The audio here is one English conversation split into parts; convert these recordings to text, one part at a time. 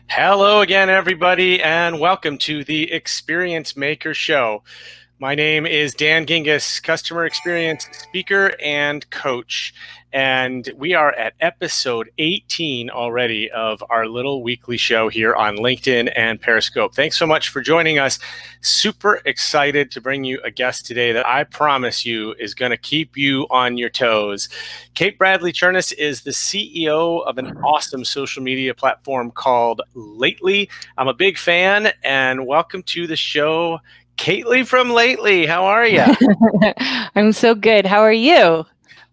Hello again, everybody, and welcome to the Experience Maker Show. My name is Dan Gingiss, customer experience speaker and coach, and we are at episode 18 already of our little weekly show here on LinkedIn and Periscope. Thanks so much for joining us. Super excited to bring you a guest today that I promise you is going to keep you on your toes. Kate Bradley Chernis is the CEO of an awesome social media platform called Lately. I'm a big fan, and welcome to the show, Kately from Lately. How are you? I'm so good. How are you?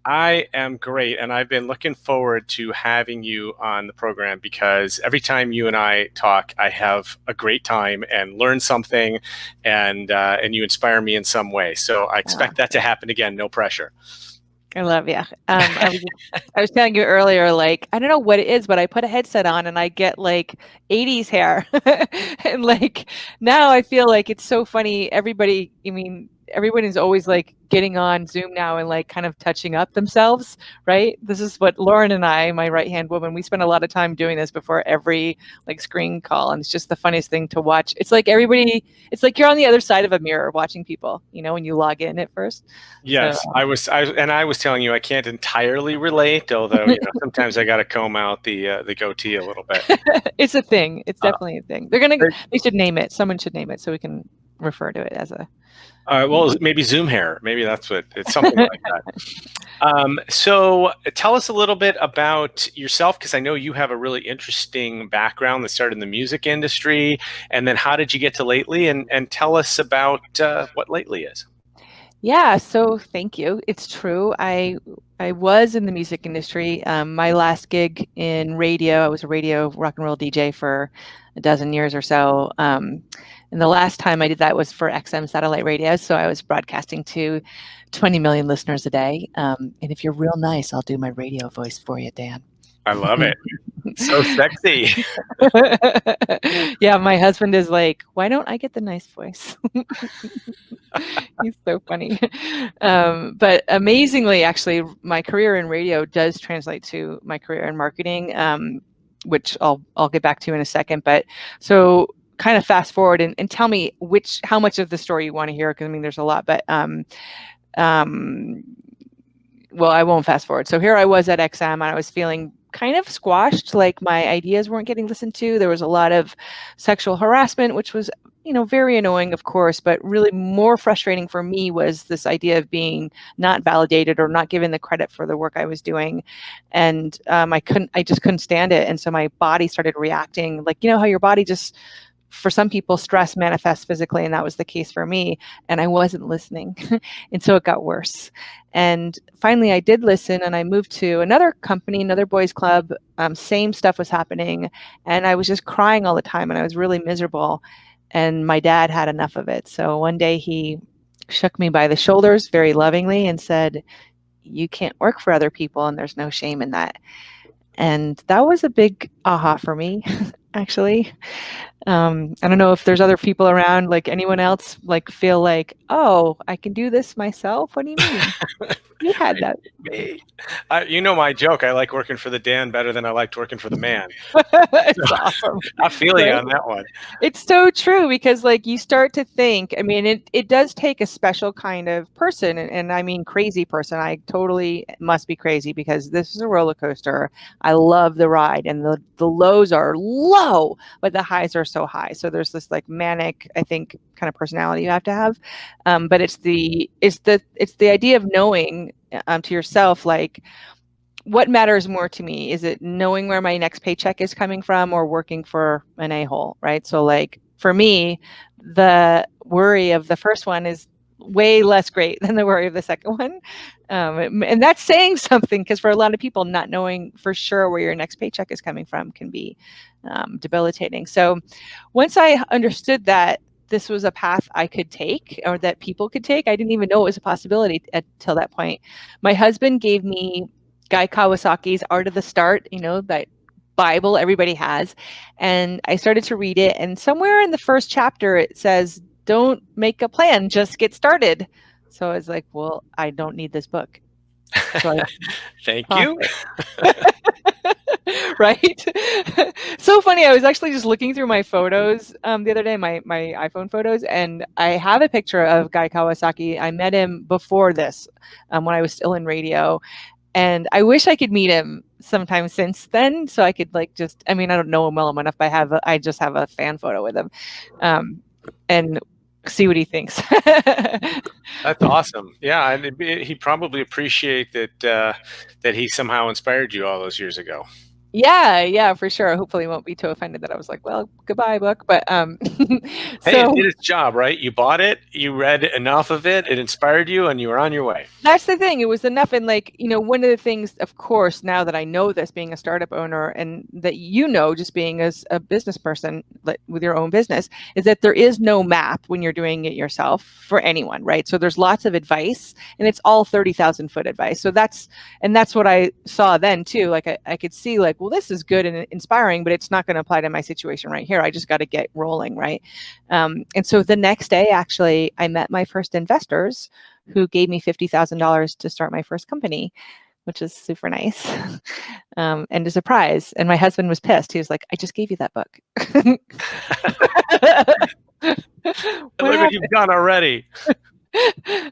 I am great, and I've been looking forward to having you on the program because every time you and I talk, I have a great time and learn something, and you inspire me in some way. So I expect that to happen again. No pressure. I love you. I was telling you earlier, like, I don't know what it is, but I put a headset on and I get like 80s hair. And like now I feel like it's so funny. Everyone is always like getting on Zoom now and like kind of touching up themselves, right? This is what Lauren and I, my right-hand woman, we spend a lot of time doing this before every like screen call. And it's just the funniest thing to watch. It's like it's like you're on the other side of a mirror watching people, when you log in at first. Yes, So, I was telling you I can't entirely relate, although sometimes I got to comb out the goatee a little bit. it's a thing. It's definitely a thing. They should name it. Someone should name it so we can refer to it as a. Well, maybe Zoom hair. Maybe that's what it's something like that. So tell us a little bit about yourself, because I know you have a really interesting background that started in the music industry, and then how did you get to Lately? And tell us about what Lately is. Yeah, so thank you. It's true. I was in the music industry. My last gig in radio, I was a radio rock and roll DJ for a dozen years or so. And the last time I did that was for XM satellite radio. So I was broadcasting to 20 million listeners a day. And if you're real nice, I'll do my radio voice for you, Dan. I love it. So sexy. Yeah, my husband is like, why don't I get the nice voice? He's so funny. But amazingly, actually, my career in radio does translate to my career in marketing, which I'll get back to in a second. But so kind of fast forward and tell me how much of the story you want to hear, because there's a lot, but well, I won't fast forward. So here I was at XM and I was feeling kind of squashed, like my ideas weren't getting listened to. There was a lot of sexual harassment, which was, very annoying, of course, but really more frustrating for me was this idea of being not validated or not given the credit for the work I was doing. And I just couldn't stand it. And so my body started reacting, like, how your body just, for some people, stress manifests physically, and that was the case for me, and I wasn't listening. And so it got worse. And finally I did listen, and I moved to another company, another boys club. Same stuff was happening, and I was just crying all the time, and I was really miserable, and my dad had enough of it. So one day he shook me by the shoulders very lovingly and said, "You can't work for other people, and there's no shame in that." And that was a big aha for me, actually. I don't know if there's other people around, like anyone else, like feel like, oh, I can do this myself. What do you mean? You had that. You know my joke. I like working for the Dan better than I liked working for the man. It's awesome. I feel you on that one. It's so true, because like you start to think, it does take a special kind of person, and I mean crazy person. I totally must be crazy, because this is a roller coaster. I love the ride, and the lows are low, but the highs are so high. So there's this like manic, I think, kind of personality you have to have. But it's the idea of knowing to yourself, like, what matters more to me? Is it knowing where my next paycheck is coming from, or working for an a-hole, right? So like for me, the worry of the first one is way less great than the worry of the second one. And that's saying something, because for a lot of people, not knowing for sure where your next paycheck is coming from can be debilitating. So once I understood that this was a path I could take, or that people could take, I didn't even know it was a possibility until that point. My husband gave me Guy Kawasaki's Art of the Start, that Bible everybody has. And I started to read it. And somewhere in the first chapter, it says, don't make a plan, just get started. So I was like, well, I don't need this book. So Thank you. Right? so funny. I was actually just looking through my photos the other day, my iPhone photos, and I have a picture of Guy Kawasaki. I met him before this, when I was still in radio, and I wish I could meet him sometime since then, so I could like just. I mean, I don't know him well enough, but I just have a fan photo with him, and see what he thinks. That's awesome. Yeah, and he probably appreciate that he somehow inspired you all those years ago. Yeah, for sure. Hopefully, he won't be too offended that I was like, "Well, goodbye, book." But Hey, it so did its job, right? You bought it, you read enough of it, it inspired you, and you were on your way. that's the thing. It was enough. And like, one of the things, of course, now that I know this, being a startup owner, and that just being as a business person with your own business, is that there is no map when you're doing it yourself for anyone, right? So there's lots of advice, and it's all 30,000-foot advice. So that's what I saw then too. Like I could see like, well, this is good and inspiring, but it's not going to apply to my situation right here. I just got to get rolling, right? And so the next day, actually, I met my first investors, who gave me $50,000 to start my first company, which is super nice, and a surprise. And my husband was pissed. He was like, "I just gave you that book." Look what you've done already.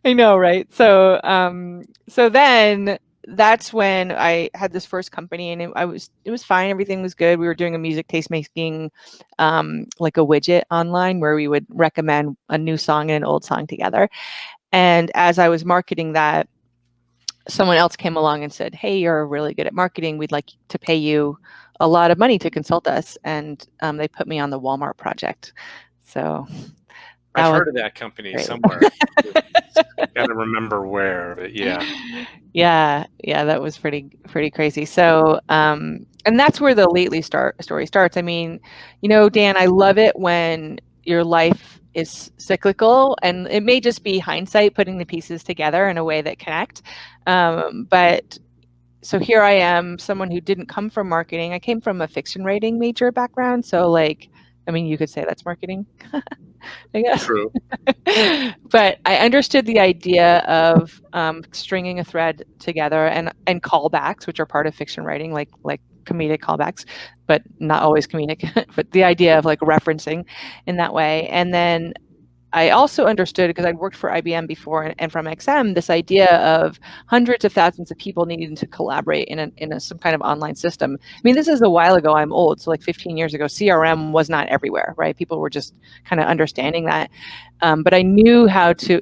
I know, right? So, so then that's when I had this first company, and it was fine. Everything was good. We were doing a music tastemaking, like a widget online where we would recommend a new song and an old song together. And as I was marketing that, someone else came along and said, "Hey, you're really good at marketing. We'd like to pay you a lot of money to consult us." And they put me on the Walmart project. So I've heard of that company great. Somewhere. Got to remember where, but yeah. Yeah, that was pretty crazy. So, and that's where the Lately story starts. I mean, Dan, I love it when your life is cyclical, and it may just be hindsight putting the pieces together in a way that connect. But so here I am, someone who didn't come from marketing. I came from a fiction writing major background. So like, I mean, you could say that's marketing, I guess. True. But I understood the idea of stringing a thread together and callbacks, which are part of fiction writing, like comedic callbacks, but not always comedic, but the idea of like referencing in that way. And then I also understood, because I'd worked for IBM before and from XM, this idea of hundreds of thousands of people needing to collaborate in some kind of online system. I mean, this is a while ago. I'm old, so like 15 years ago, CRM was not everywhere, right? People were just kind of understanding that. But I knew how to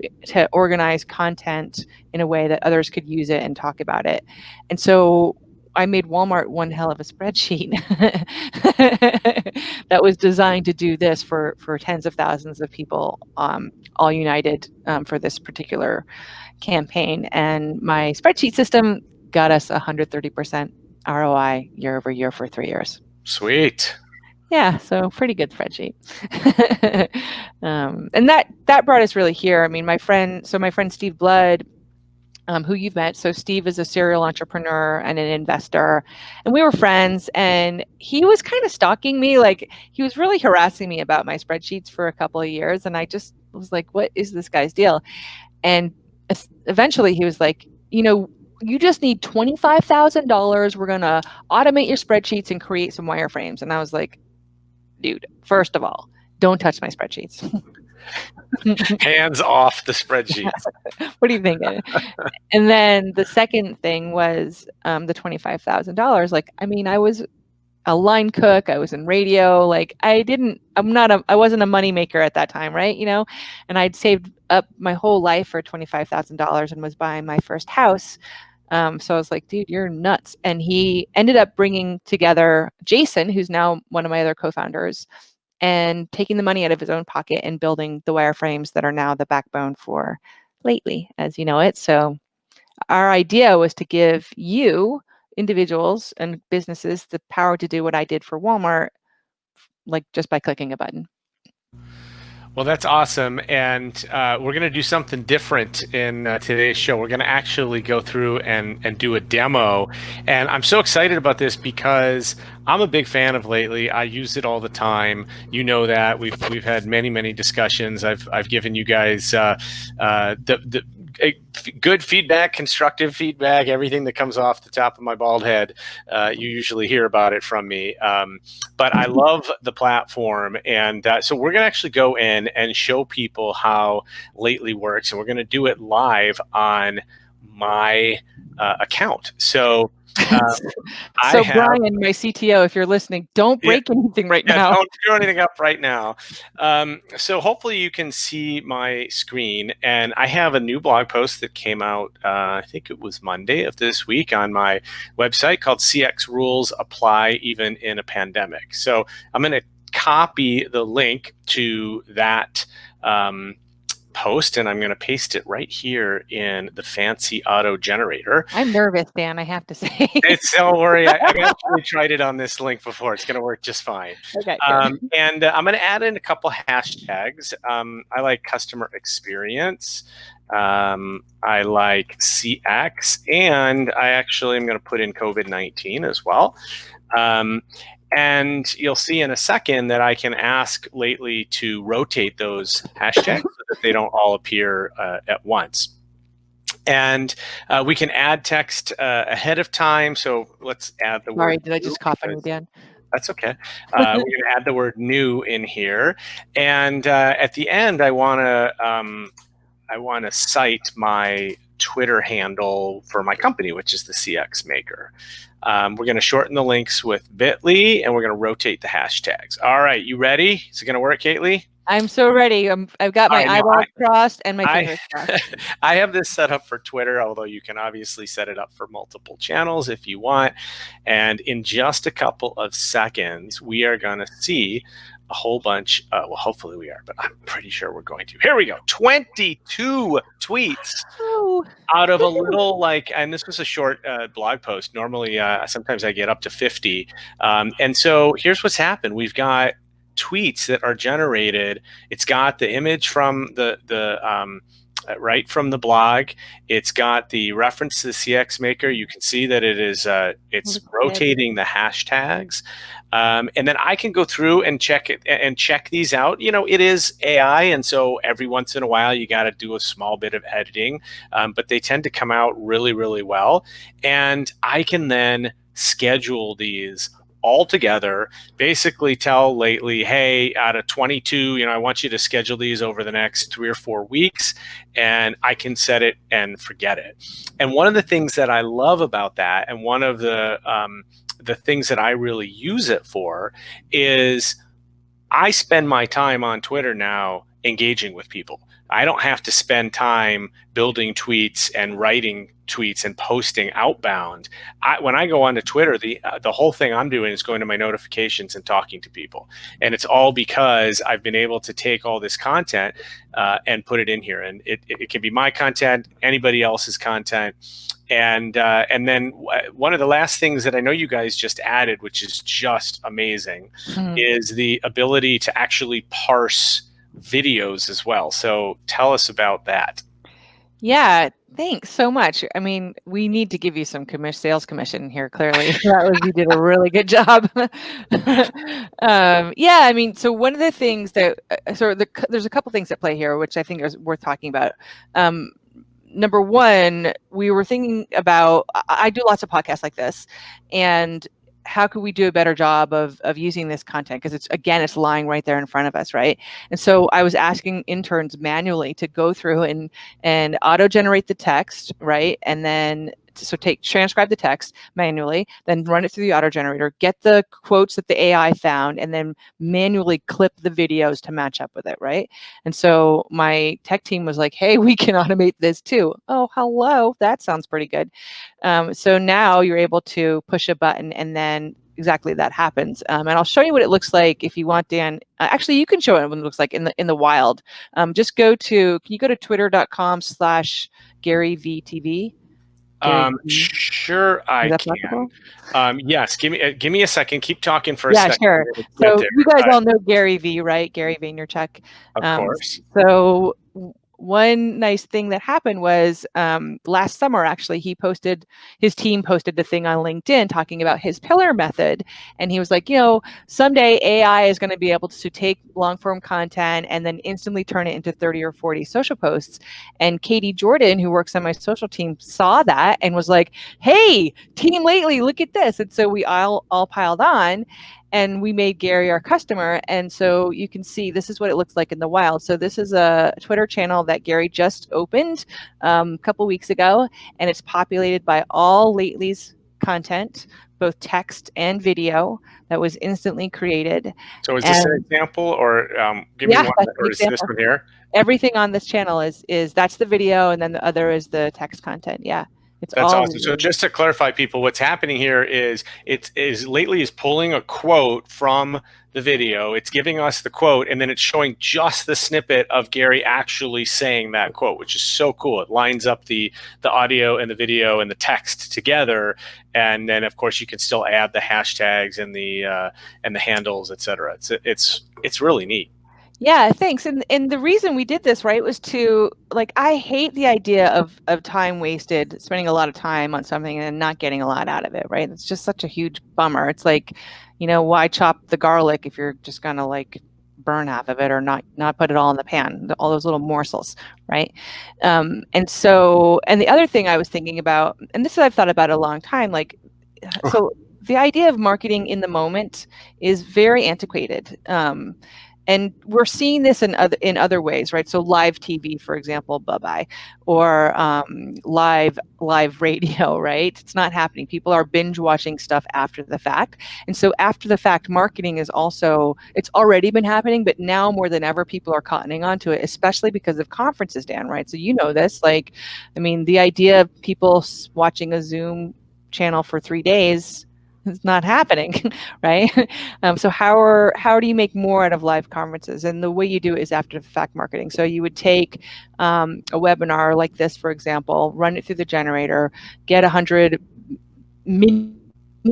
organize content in a way that others could use it and talk about it. And so I made Walmart one hell of a spreadsheet that was designed to do this for tens of thousands of people, all united for this particular campaign. And my spreadsheet system got us 130% ROI year over year for 3 years. Sweet. Yeah, so pretty good spreadsheet. And that brought us really here. I mean, my friend Steve Blood, who you've met. So Steve is a serial entrepreneur and an investor, and we were friends, and he was kind of stalking me. Like, he was really harassing me about my spreadsheets for a couple of years. And I just was like, what is this guy's deal? And eventually he was like, you just need $25,000. We're going to automate your spreadsheets and create some wireframes. And I was like, dude, first of all, don't touch my spreadsheets. Hands off the spreadsheet. What do you think? And then the second thing was the $25,000. Like, I mean, I was a line cook. I was in radio. Like, I wasn't a money maker at that time, right? And I'd saved up my whole life for $25,000 and was buying my first house. So I was like, dude, you're nuts. And he ended up bringing together Jason, who's now one of my other co-founders, and taking the money out of his own pocket and building the wireframes that are now the backbone for Lately, as you know it. So our idea was to give you, individuals and businesses, the power to do what I did for Walmart, like just by clicking a button. Well, that's awesome. And we're going to do something different in today's show. We're going to actually go through and do a demo. And I'm so excited about this because I'm a big fan of Lately. I use it all the time. You know that. We've had many discussions. I've given you guys good feedback, constructive feedback, everything that comes off the top of my bald head, you usually hear about it from me. But I love the platform. And so we're going to actually go in and show people how Lately works. And we're going to do it live on my account. So so Brian, my CTO, if you're listening, don't break anything right now. Don't screw anything up right now. So hopefully you can see my screen, and I have a new blog post that came out, I think it was Monday of this week, on my website called CX Rules Apply Even in a Pandemic. So I'm going to copy the link to that post, and I'm going to paste it right here in the fancy auto generator. I'm nervous, Dan, I have to say. Don't worry. I've actually tried it on this link before. It's going to work just fine. Okay. And I'm going to add in a couple hashtags. I like customer experience. I like CX, and I actually am going to put in COVID-19 as well. And you'll see in a second that I can ask Lately to rotate those hashtags so that they don't all appear at once. And we can add text ahead of time. So let's add the word. Sorry, did I just cough on you, Dan? That's okay. We're going to add the word new in here. And at the end, I want to cite my Twitter handle for my company, which is the CX Maker. We're going to shorten the links with bit.ly, and we're going to rotate the hashtags. All right, you ready? Is it going to work, Kaylee? I'm so ready. I've got my eyeballs crossed and my fingers crossed. I have this set up for Twitter, although you can obviously set it up for multiple channels if you want. And in just a couple of seconds, we are going to see a whole bunch. Well, hopefully we are, but I'm pretty sure we're going to. Here we go. 22 tweets out of a little, and this was a short blog post. Normally, sometimes I get up to 50. And so here's what's happened. We've got tweets that are generated. It's got the image from the right from the blog. It's got the reference to the CX Maker. You can see that it is it's rotating the hashtags, and then I can go through and check it and check these out. It is AI, and so every once in a while you got to do a small bit of editing, but they tend to come out really, really well. And I can then schedule these all together, basically tell Lately, hey, out of 22, I want you to schedule these over the next 3 or 4 weeks, and I can set it and forget it. And one of the things that I love about that, and one of the things that I really use it for, is I spend my time on Twitter now engaging with people. I don't have to spend time building tweets and writing tweets and posting outbound. When I go onto Twitter, the whole thing I'm doing is going to my notifications and talking to people. And it's all because I've been able to take all this content and put it in here. And it can be my content, anybody else's content. And then one of the last things that I know you guys just added, which is just amazing, is the ability to actually parse videos as well. So tell us about that. Yeah, thanks so much. I mean, we need to give you some sales commission here, clearly. You did a really good job. Yeah, I mean, so one of the things that, there's a couple things at play here, which I think is worth talking about. Number one, we were thinking about, I do lots of podcasts like this, and how could we do a better job of using this content? Because it's lying right there in front of us, right? And so I was asking interns manually to go through and auto-generate the text, right? And then transcribe the text manually, then run it through the auto-generator, get the quotes that the AI found, and then manually clip the videos to match up with it, right? And so my tech team was like, hey, we can automate this too. Oh, hello, that sounds pretty good. So now you're able to push a button and then exactly that happens. And I'll show you what it looks like if you want, Dan. Actually, you can show it what it looks like in the wild. Just can you go to twitter.com/GaryVTV? Sure, I can. Yes, give me a second. Keep talking for a second. Yeah, sure. So you guys all know Gary V, right? Gary Vaynerchuk. Of course. So one nice thing that happened was last summer, actually, his team posted the thing on LinkedIn talking about his pillar method. And he was like, someday AI is going to be able to take long form content and then instantly turn it into 30 or 40 social posts. And Katie Jordan, who works on my social team, saw that and was like, hey, Team Lately, look at this. And so we all piled on. And we made Gary our customer. And so you can see this is what it looks like in the wild. So this is a Twitter channel that Gary just opened a couple weeks ago, and it's populated by all Lately's content, both text and video, that was instantly created. So is this an example, or give me one, or is this one here? Everything on this channel is that's the video, and then the other is the text content. Yeah. That's awesome. So just to clarify, people, what's happening here is Lately is pulling a quote from the video. It's giving us the quote, and then it's showing just the snippet of Gary actually saying that quote, which is so cool. It lines up the audio and the video and the text together, and then of course you can still add the hashtags and the handles, etc. It's really neat. Yeah, thanks. And the reason we did this, right, was to, like, I hate the idea of time wasted, spending a lot of time on something and not getting a lot out of it, right? It's just such a huge bummer. It's like, why chop the garlic if you're just gonna like burn half of it or not put it all in the pan, all those little morsels, right? And the other thing I was thinking about, and this I've thought about a long time, like, so the idea of marketing in the moment is very antiquated. And we're seeing this in other ways, right? So live TV, for example, bye-bye, or live radio, right? It's not happening. People are binge watching stuff after the fact. And so after the fact marketing is also, it's already been happening, but now more than ever, people are cottoning onto it, especially because of conferences, Dan, right? So this, like, I mean, the idea of people watching a Zoom channel for 3 days, it's not happening, right? So how do you make more out of live conferences? And the way you do it is after the fact marketing. So you would take a webinar like this, for example, run it through the generator, get 100 mini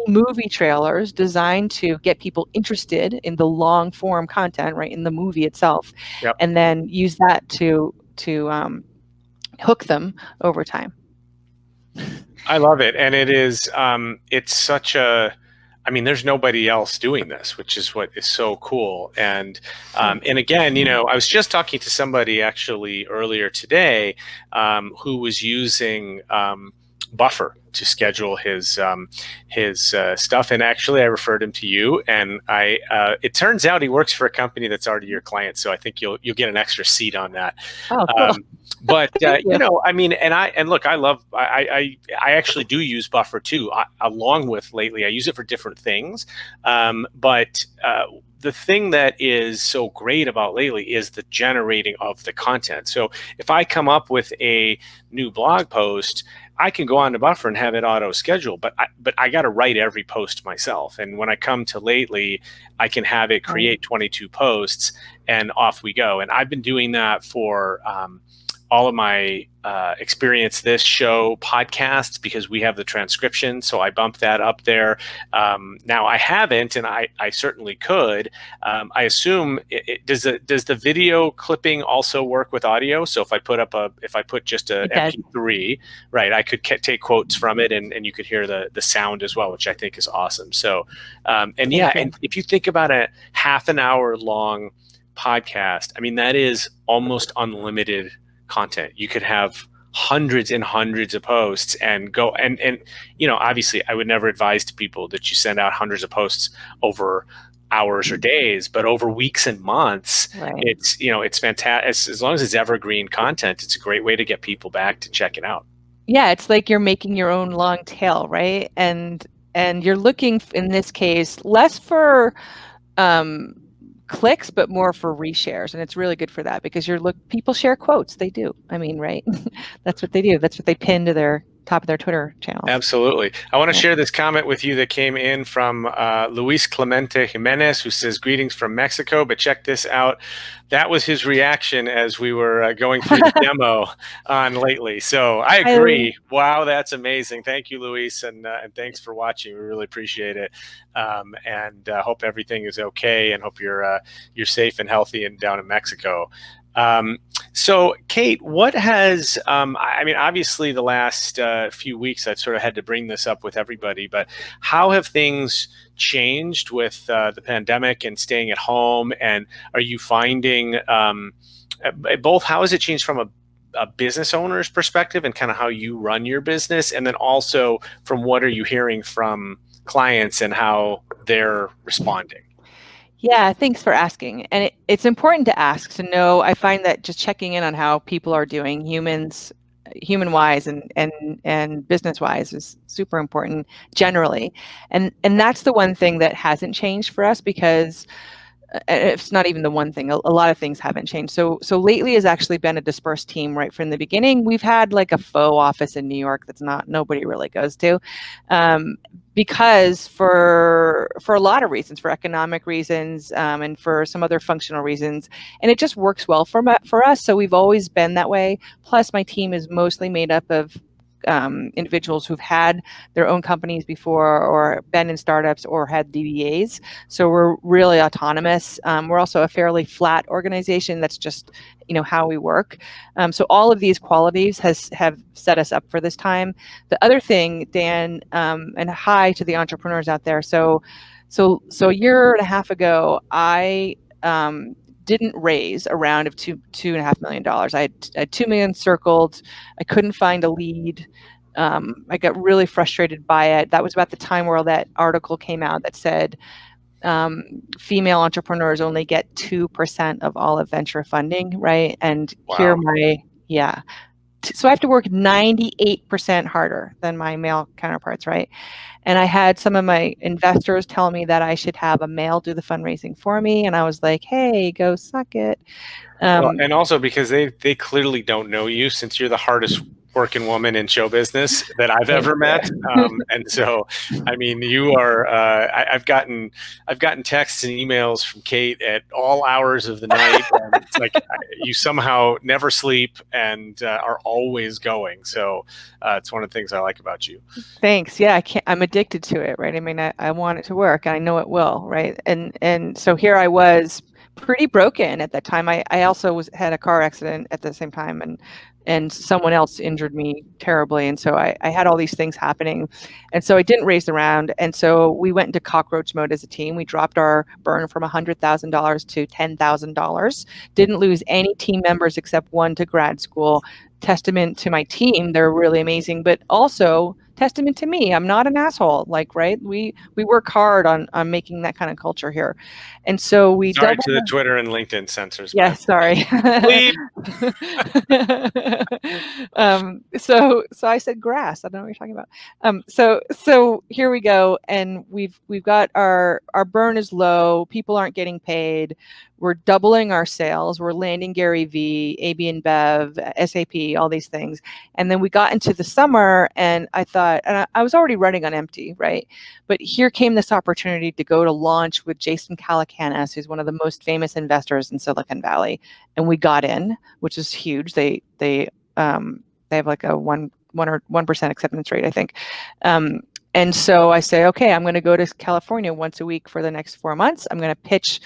movie trailers designed to get people interested in the long form content, right, in the movie itself, and then use that to hook them over time. I love it. And it is, it's such a, I mean, there's nobody else doing this, which is what is so cool. And again, I was just talking to somebody actually earlier today who was using Buffer to schedule his stuff. And actually I referred him to you, and it turns out he works for a company that's already your client. So I think you'll get an extra seat on that. Oh, cool. But I mean, and look, I actually do use Buffer too, along with Lately. I use it for different things. But the thing that is so great about Lately is the generating of the content. So if I come up with a new blog post, I can go on to Buffer and have it auto schedule, but I got to write every post myself. And when I come to Lately, I can have it create 22 posts, and off we go. And I've been doing that for all of my Experience This Show podcasts, because we have the transcription. So I bump that up there. Now I haven't, and I certainly could. I assume does the video clipping also work with audio? So if I put just a MP3, right, I could take quotes from it, and you could hear the sound as well, which I think is awesome. So, and if you think about a half an hour long podcast, I mean, that is almost unlimited content. You could have hundreds and hundreds of posts and go and obviously I would never advise to people that you send out hundreds of posts over hours or days, but over weeks and months, right. It's fantastic. As long as it's evergreen content, it's a great way to get people back to check it out. Yeah, it's like you're making your own long tail, right? And you're looking, in this case, less for clicks, but more for reshares. And it's really good for that, because people share quotes. They do. I mean, right? That's what they do. That's what they pin to their top of their Twitter channels. Absolutely. I want to share this comment with you that came in from Luis Clemente Jimenez, who says, greetings from Mexico, but check this out. That was his reaction as we were going through the demo on Lately. So I agree. Wow, that's amazing. Thank you, Luis, and thanks for watching. We really appreciate it, and hope everything is okay, and hope you're safe and healthy and down in Mexico. So, Kate, what has, I mean, obviously the last few weeks I've sort of had to bring this up with everybody, but how have things changed with the pandemic and staying at home? And are you finding both, how has it changed from a business owner's perspective and kind of how you run your business? And then also from what are you hearing from clients and how they're responding? Yeah, thanks for asking. And it's important to ask to know. I find that just checking in on how people are doing, human wise and business wise, is super important generally. And that's the one thing that hasn't changed for us, because it's not even the one thing. A lot of things haven't changed. So lately has actually been a dispersed team right from the beginning. We've had like a faux office in New York that's not nobody really goes to, because for a lot of reasons, for economic reasons, and for some other functional reasons, and it just works well for us. So we've always been that way. Plus, my team is mostly made up of individuals who've had their own companies before, or been in startups, or had DBAs. So we're really autonomous. We're also a fairly flat organization. That's just how we work. So all of these qualities have set us up for this time. The other thing, Dan, and hi to the entrepreneurs out there. So a year and a half ago, I didn't raise a round of $2.5 million. I had 2 million circled. I couldn't find a lead. I got really frustrated by it. That was about the time where that article came out that said female entrepreneurs only get 2% of all of venture funding, right? And here Wow. so I have to work 98% harder than my male counterparts, right? And I had some of my investors tell me that I should have a male do the fundraising for me, and I was like, "Hey, go suck it." Well, Um, and also because they clearly don't know you, since you're the hardest working woman in show business that I've Thank ever met. you. And so, I mean, you are. I've gotten texts and emails from Kate at all hours of the night, and it's like you somehow never sleep and are always going. So it's one of the things I like about you. Thanks. Yeah, I'm addicted to it, right? I mean, I want it to work, and I know it will, right? And so here I was, pretty broken at that time. I also had a car accident at the same time, and someone else injured me terribly. And so I had all these things happening. And so I didn't raise the round. And so we went into cockroach mode as a team. We dropped our burn from $100,000 to $10,000. Didn't lose any team members except one to grad school. Testament to my team. They're really amazing, but also testament to me. I'm not an asshole. Like, right? We work hard on making that kind of culture here. And so we Sorry doubled. to the Twitter and LinkedIn censors, but Yes, sorry. bleep. So I said grass. I don't know what you're talking about. So here we go, and we've got our burn is low. People aren't getting paid. We're doubling our sales. We're landing Gary V, AB and Bev, SAP, all these things. And then we got into the summer, and I thought, and I was already running on empty, right? But here came this opportunity to go to launch with Jason Calacanis, who's one of the most famous investors in Silicon Valley, and we got in, which is huge. They have like a 1% acceptance rate, I think. And so I say, okay, I'm going to go to California once a week for the next 4 months. I'm going to pitch.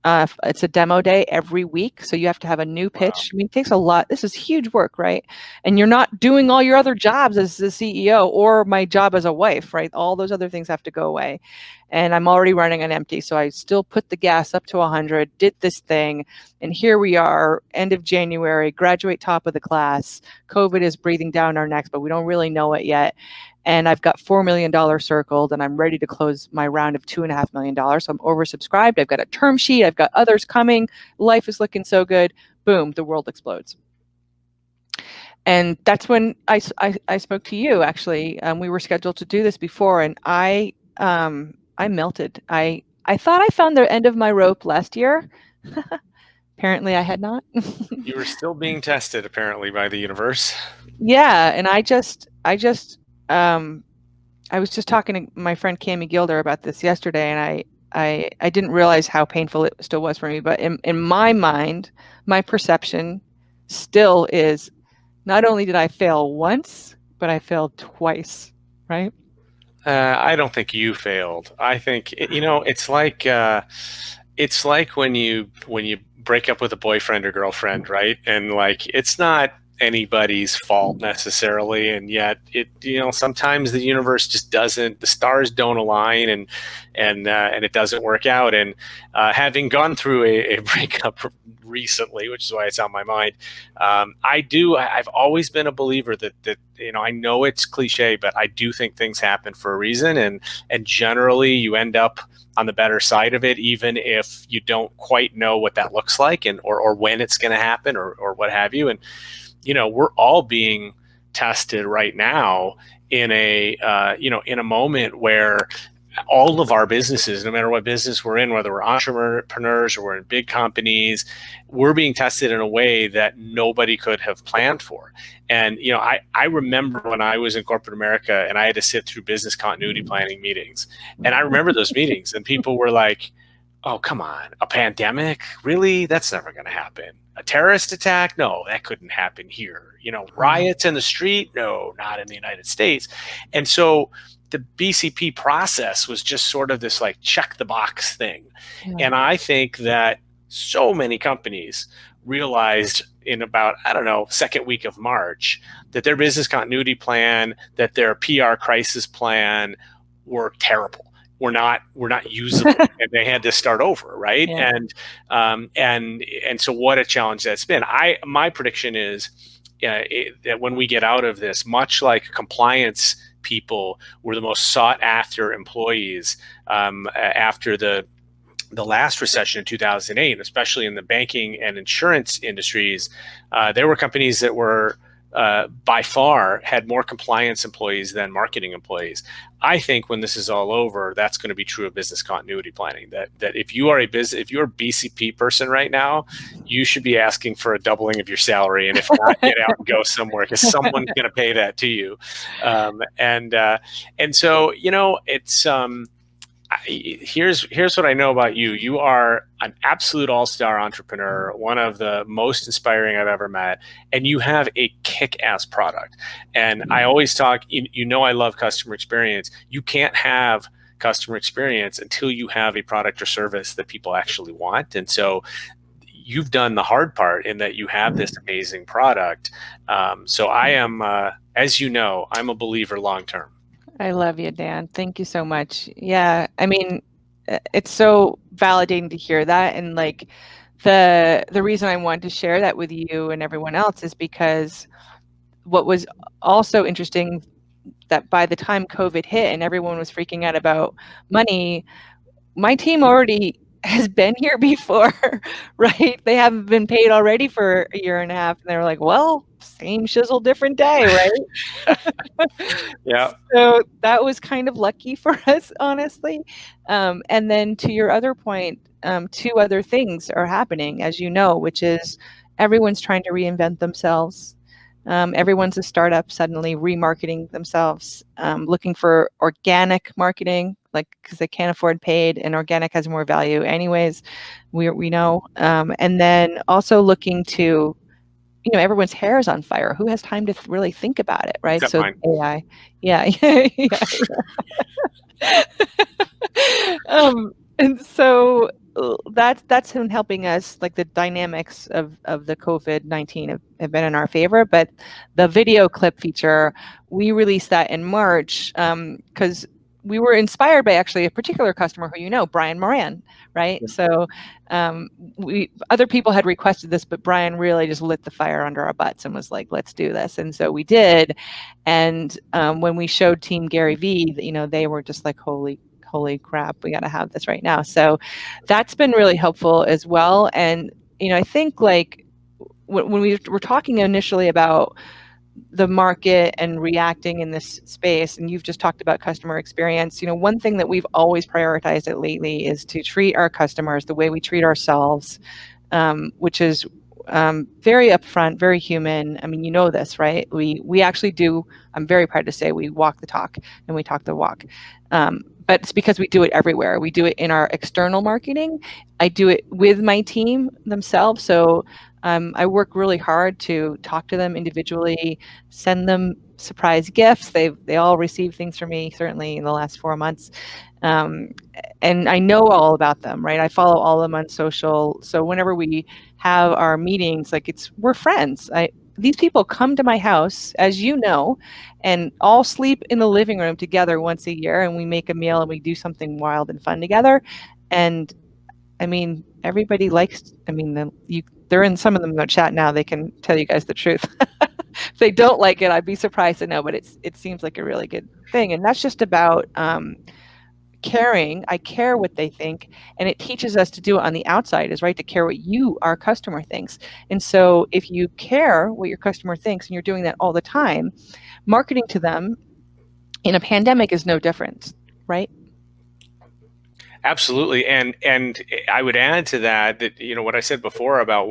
It's a demo day every week, so you have to have a new pitch. Wow. I mean, it takes a lot. This is huge work, right? And you're not doing all your other jobs as the CEO or my job as a wife, right? All those other things have to go away. And I'm already running on empty, so I still put the gas up to 100, did this thing, and here we are, end of January, graduate top of the class. COVID is breathing down our necks, but we don't really know it yet. And I've got $4 million circled, and I'm ready to close my round of $2.5 million. So I'm oversubscribed. I've got a term sheet. I've got others coming. Life is looking so good. Boom, the world explodes. And that's when I spoke to you, actually. We were scheduled to do this before, and I melted. I thought I found the end of my rope last year. Apparently I had not. You were still being tested, apparently, by the universe. Yeah, and I was just talking to my friend Cami Gilder about this yesterday, and I didn't realize how painful it still was for me. But in my mind, my perception still is, not only did I fail once, but I failed twice, right? I don't think you failed. I think it's like when you break up with a boyfriend or girlfriend, right? And like, it's not anybody's fault necessarily, and yet sometimes the universe just doesn't, the stars don't align, and it doesn't work out. And having gone through a breakup recently, which is why it's on my mind, I've always been a believer that I know it's cliche, but I do think things happen for a reason, and generally you end up on the better side of it, even if you don't quite know what that looks like, and or when it's going to happen, or what have you. And we're all being tested right now in a moment where all of our businesses, no matter what business we're in, whether we're entrepreneurs or we're in big companies, we're being tested in a way that nobody could have planned for. And I remember when I was in corporate America and I had to sit through business continuity planning meetings, and I remember those meetings, and people were like, "Oh, come on, a pandemic? Really? That's never going to happen. A terrorist attack? No, that couldn't happen here. Riots in the street? No, not in the United States." And so the BCP process was just sort of this like check the box thing. Yeah. And I think that so many companies realized in about, I don't know, second week of March, that their business continuity plan, that their PR crisis plan were terrible. We're not usable, and they had to start over, right? Yeah. And so what a challenge that's been. My prediction is that when we get out of this, much like compliance people were the most sought after employees after the last recession in 2008, especially in the banking and insurance industries, there were companies that were by far had more compliance employees than marketing employees. I think when this is all over, that's going to be true of business continuity planning. That if you are a BCP person right now, you should be asking for a doubling of your salary, and if not, get out and go somewhere, because someone's going to pay that to you. And so it's. Here's what I know about you. You are an absolute all-star entrepreneur, one of the most inspiring I've ever met, and you have a kick-ass product. And I always talk, I love customer experience. You can't have customer experience until you have a product or service that people actually want. And so you've done the hard part in that you have this amazing product. So I am, as you know, I'm a believer long-term. I love you, Dan. Thank you so much. Yeah, I mean, it's so validating to hear that, and like the reason I wanted to share that with you and everyone else is because what was also interesting, that by the time COVID hit and everyone was freaking out about money, my team already has been here before, right? They haven't been paid already for a year and a half, and they were like, well, same shizzle, different day, right? Yeah. So that was kind of lucky for us, honestly. And then to your other point, two other things are happening, as you know, which is everyone's trying to reinvent themselves. Everyone's a startup suddenly remarketing themselves, looking for organic marketing, like because they can't afford paid, and organic has more value anyways. We know, and then also looking to, everyone's hair is on fire. Who has time to really think about it, right? Except So mine. AI, yeah, and so that's been helping us. Like the dynamics of the COVID-19 have been in our favor. But the video clip feature, we released that in March because we were inspired by actually a particular customer who Brian Moran, right? Yeah. So other people had requested this, but Brian really just lit the fire under our butts and was like, let's do this. And so we did. And when we showed Team Gary Vee, they were just like, holy crap, we got to have this right now. So that's been really helpful as well. And, I think like when we were talking initially about the market and reacting in this space, and you've just talked about customer experience, one thing that we've always prioritized it lately is to treat our customers the way we treat ourselves, which is very upfront, very human. I mean, this, right? We actually do. I'm very proud to say we walk the talk and we talk the walk. But it's because we do it everywhere. We do it in our external marketing. I do it with my team themselves. So I work really hard to talk to them individually, send them surprise gifts. They all received things from me, certainly in the last 4 months. And I know all about them, right? I follow all of them on social. So whenever we have our meetings, like we're friends. These people come to my house, as you know, and all sleep in the living room together once a year, and we make a meal and we do something wild and fun together. And I mean, everybody likes, I mean, they're in some of them in the chat now. They can tell you guys the truth. If they don't like it, I'd be surprised to know, but it seems like a really good thing. And that's just about caring. I care what they think, and it teaches us to do it on the outside, is right, to care what our customer thinks. And so if you care what your customer thinks and you're doing that all the time, marketing to them in a pandemic is no different, right? Absolutely. And I would add to that, what I said before about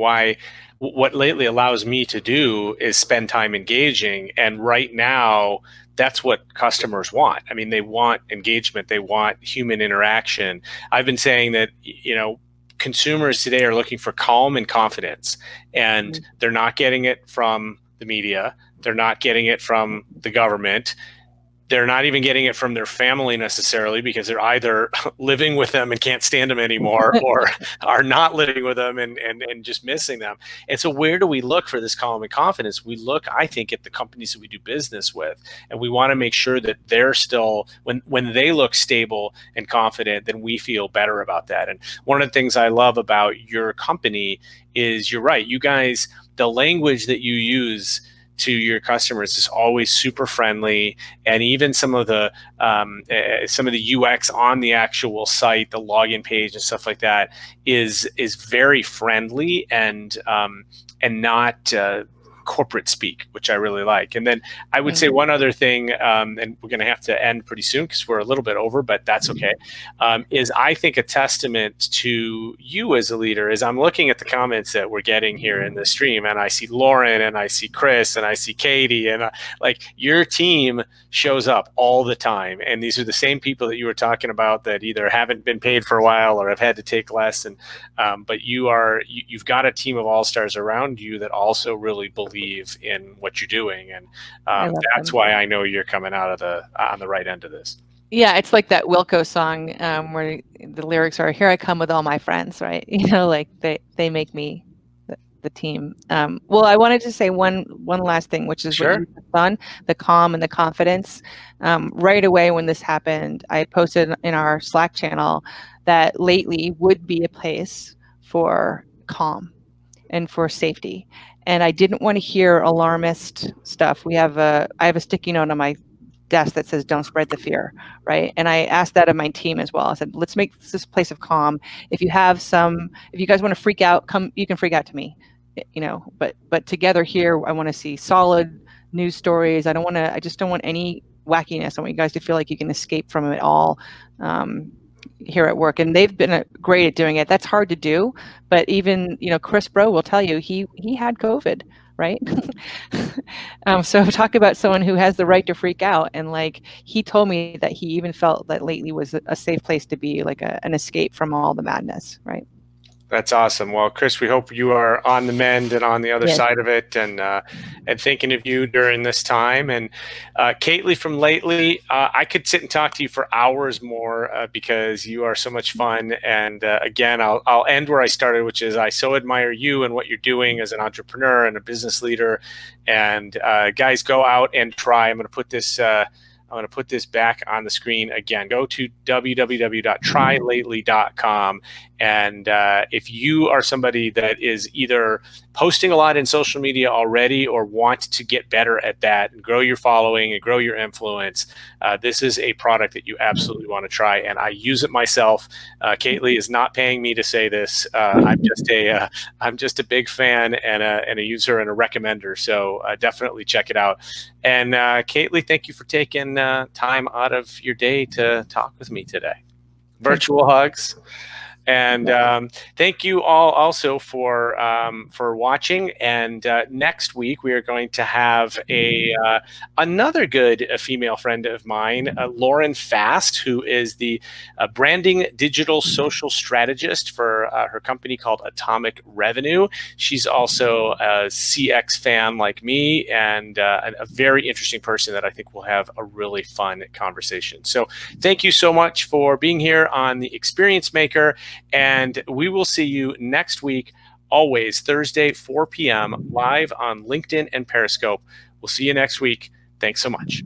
what Lately allows me to do is spend time engaging. And right now, that's what customers want. I mean, they want engagement. They want human interaction. I've been saying that, consumers today are looking for calm and confidence, and they're not getting it from the media. They're not getting it from the government. They're not even getting it from their family necessarily, because they're either living with them and can't stand them anymore or are not living with them and just missing them. And so where do we look for this calm and confidence? We look, I think, at the companies that we do business with, and we want to make sure that they're still, when they look stable and confident, then we feel better about that. And one of the things I love about your company is, you're right, you guys, the language that you use to your customers is always super friendly, and even some of the UX on the actual site, the login page and stuff like that, is very friendly and not corporate speak, which I really like. And then I would say one other thing, and we're going to have to end pretty soon because we're a little bit over, but that's okay, is I think a testament to you as a leader is I'm looking at the comments that we're getting here in the stream, and I see Lauren, and I see Chris, and I see Katie, and like, your team shows up all the time. And these are the same people that you were talking about that either haven't been paid for a while or have had to take less. And but you've got a team of all-stars around you that also really believe in what you're doing, and that's why I know you're coming out on the right end of this. Yeah, it's like that Wilco song where the lyrics are, "Here I come with all my friends," right? Like they make me the team. Well, I wanted to say one last thing, which is Sure. what you touched on, the calm and the confidence. Right away when this happened, I posted in our Slack channel that Lately would be a place for calm and for safety. And I didn't want to hear alarmist stuff. I have a sticky note on my desk that says, "Don't spread the fear," right? And I asked that of my team as well. I said, let's make this a place of calm. If you guys want to freak out, you can freak out to me, but together here, I want to see solid news stories. I just don't want any wackiness. I want you guys to feel like you can escape from it all. Here at work, and they've been great at doing it. That's hard to do, but even Chris Bro will tell you he had COVID, right? So talk about someone who has the right to freak out, and like, he told me that he even felt that Lately was a safe place to be, like an escape from all the madness, right? That's awesome. Well, Chris, we hope you are on the mend and on the other Yes. side of it, and thinking of you during this time. And Kately from Lately, I could sit and talk to you for hours more because you are so much fun. And again, I'll end where I started, which is I so admire you and what you're doing as an entrepreneur and a business leader. And guys, go out and try. I'm going to put this back on the screen again. Go to www.trylately.com. And if you are somebody that is either posting a lot in social media already or want to get better at that and grow your following and grow your influence, this is a product that you absolutely want to try. And I use it myself. Kately is not paying me to say this. I'm just a big fan and a user and a recommender. So definitely check it out. And Kately, thank you for taking time out of your day to talk with me today. Virtual hugs. And thank you all also for watching. And next week we are going to have another good female friend of mine, Lauren Fast, who is the branding digital social strategist for her company called Atomic Revenue. She's also a CX fan like me, and a very interesting person that I think will have a really fun conversation. So thank you so much for being here on the Experience Maker. And we will see you next week, always Thursday, 4 p.m., live on LinkedIn and Periscope. We'll see you next week. Thanks so much.